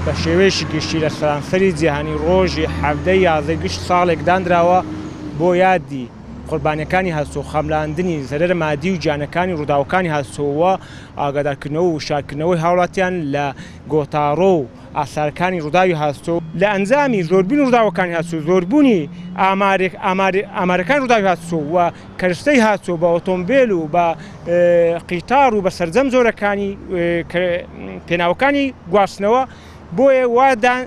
بە شێوەیەکی گشتی لە سەرانسەری جیهانی ڕۆژی 17 گشت ساڵێک دانراوە بۆ یادی قوربانیەکانی هاتوچۆ خەملاندنی زەرەرە مادی و گیانەکانی ڕووداوەکانی هاتوچۆوە ئاگادارکردنەوە و وشارکردنەوەی هاوڵاتیان لە گۆتاڕۆ و ئاسارەکانی ڕووداوی هاتوچۆ لە ئەنجامی زۆربوونی ڕووداوەکانی هاتوچۆ زۆربوونی ئامارەکانی ڕووداوی هاتوچۆ و کەرستەی هاتوچۆ بە ئۆتۆمبیل و بە قیتار و بە سەرجەم زۆرەکانی پێناوەکانی گواستنەوە بۆیە وادان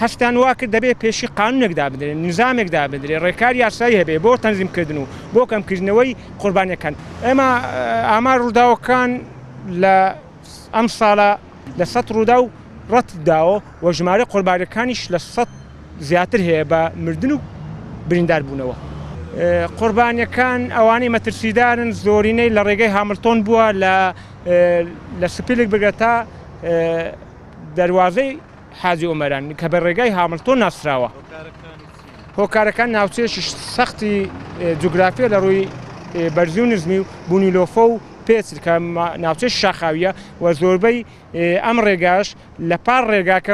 هەستان وا کرد دەبێت پێشی قانونێکدا بدرێت نظامێکدا بدرێت ڕێکاری یاسایی هەبێ بۆ تەنزیمکردن و بۆ کەمکردنەوەی قوربانیەکان ئێمە ئامار ڕووداوەکان لە ئەم ساڵە لە 100 ڕوودا و ڕەتداوە و ژمارە قوربانیەکانیش لە 100 زیاتر هەیە بە مردن و بریندار بوونەوە. قوربانیەکان ئەوانەی مەترسیدارن زۆرینەی لە ڕێگەی هامڵتۆن بووە لە سپیلێک بگرێتە دەواازەی حاجی ئۆمەران کە بە ڕێگای هامڵتۆن ناسراوە. هۆکارەکان ناوچەیەکی سەختی جوگرافیە لە ڕووی بەرزی و نزمی و بوونیلۆفە و پێچ کە ناوچەی شاخاویە و زۆربەی ئەم ڕێگاش لە پار ڕێگاکە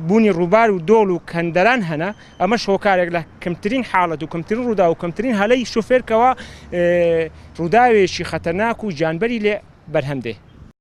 بوونی ڕووبار و دۆڵ و کەندەران هەنا ئەمەش هۆکارێک لە کەمترین حاڵەت و کەمترین ڕوودا و کەمترین هەلەی شوفێرکەوە ڕووداوێکی خەتەرناک و گیانبەری لێ بەرهەم دێ.